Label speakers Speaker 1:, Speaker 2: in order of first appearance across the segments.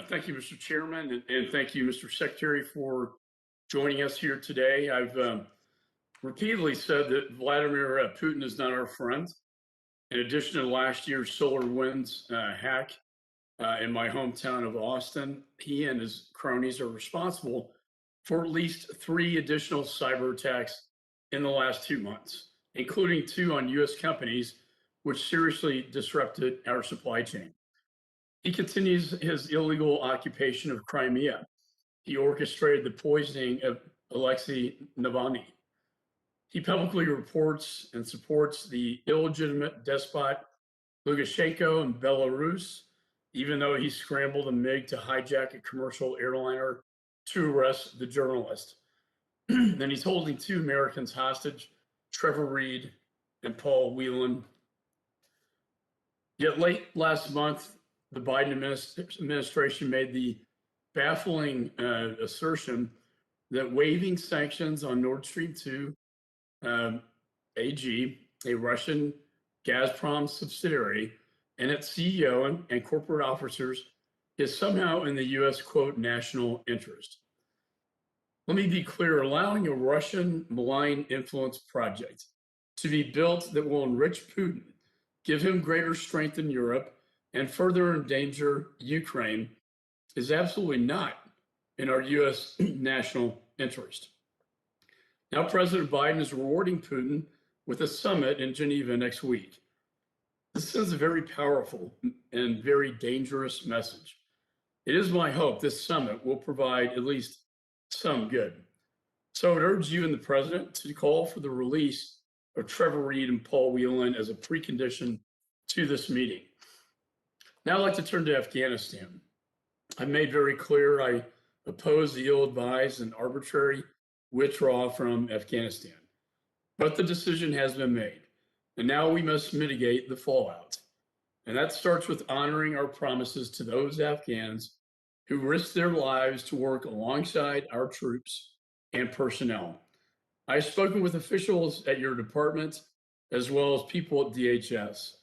Speaker 1: Thank you, Mr. Chairman, and thank you, Mr. Secretary, for joining us here today. I've repeatedly said that Vladimir Putin is not our friend. In addition to last year's solar winds hack in my hometown of Austin, he and his cronies are responsible for at least three additional cyber attacks in the last 2 months, including two on U.S. companies, which seriously disrupted our supply chain. He continues his illegal occupation of Crimea. He orchestrated the poisoning of Alexei Navalny. He publicly reports and supports the illegitimate despot Lukashenko in Belarus, even though he scrambled a MiG to hijack a commercial airliner to arrest the journalist. Then he's holding two Americans hostage, Trevor Reed and Paul Whelan. Yet late last month, the Biden administration made the baffling assertion that waiving sanctions on Nord Stream 2 AG, a Russian Gazprom subsidiary, and its CEO and corporate officers is somehow in the U.S., quote, national interest. Let me be clear, allowing a Russian malign influence project to be built that will enrich Putin, give him greater strength in Europe, and further endanger Ukraine is absolutely not in our U.S. national interest. Now, President Biden is rewarding Putin with a summit in Geneva next week. This sends a very powerful and very dangerous message. It is my hope this summit will provide at least some good. So I would urge you and the president to call for the release of Trevor Reed and Paul Whelan as a precondition to this meeting. Now I'd like to turn to Afghanistan. I made very clear I oppose the ill-advised and arbitrary withdrawal from Afghanistan. But the decision has been made, and now we must mitigate the fallout. And that starts with honoring our promises to those Afghans who risked their lives to work alongside our troops and personnel. I've spoken with officials at your department as well as people at DHS,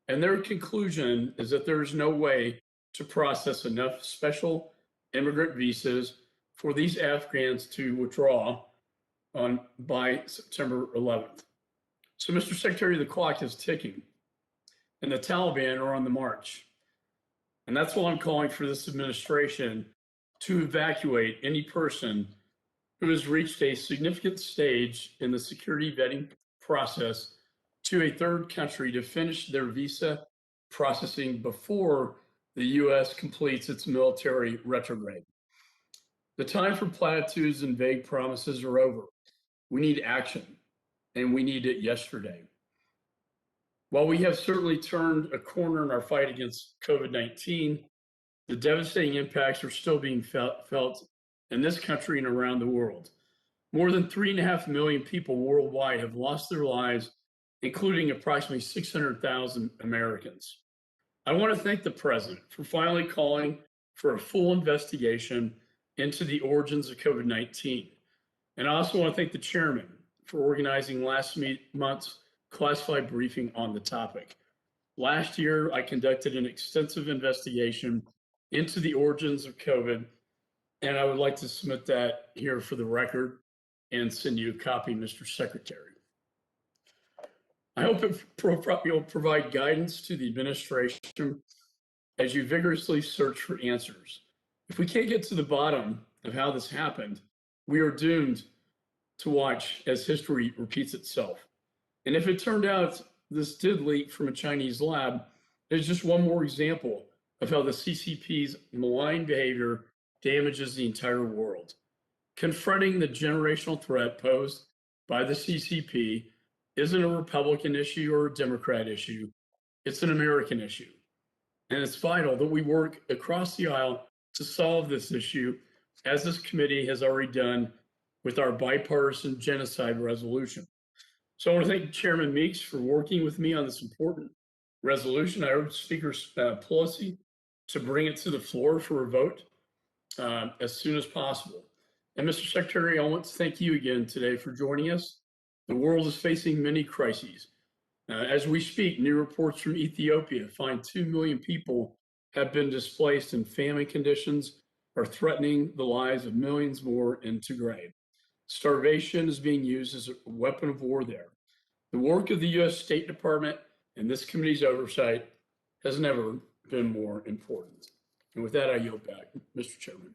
Speaker 1: and their conclusion is that there is no way to process enough special immigrant visas for these Afghans to withdraw by September 11th. So, Mr. Secretary, the clock is ticking, and the Taliban are on the march. And that's why I'm calling for this administration to evacuate any person who has reached a significant stage in the security vetting process to a third country to finish their visa processing before the U.S. completes its military retrograde. The time for platitudes and vague promises are over. We need action, and we need it yesterday. While we have certainly turned a corner in our fight against COVID-19, the devastating impacts are still being felt in this country and around the world. More than 3.5 million people worldwide have lost their lives, including approximately 600,000 Americans. I want to thank the president for finally calling for a full investigation into the origins of COVID-19. And I also want to thank the chairman for organizing last month's classified briefing on the topic. Last year, I conducted an extensive investigation into the origins of COVID, and I would like to submit that here for the record and send you a copy, Mr. Secretary. I hope it will provide guidance to the administration as you vigorously search for answers. If we can't get to the bottom of how this happened, we are doomed to watch as history repeats itself. And if it turned out this did leak from a Chinese lab, it's just one more example of how the CCP's malign behavior damages the entire world. Confronting the generational threat posed by the CCP isn't a Republican issue or a Democrat issue. It's an American issue. And it's vital that we work across the aisle to solve this issue, as this committee has already done with our bipartisan genocide resolution. So I want to thank Chairman Meeks for working with me on this important resolution. I urge Speaker Pelosi to bring it to the floor for a vote as soon as possible. And Mr. Secretary, I want to thank you again today for joining us. The world is facing many crises. As we speak, new reports from Ethiopia find 2 million people have been displaced in famine conditions are threatening the lives of millions more in Tigray. Starvation is being used as a weapon of war there. The work of the U.S. State Department and this committee's oversight has never been more important. And with that, I yield back, Mr. Chairman.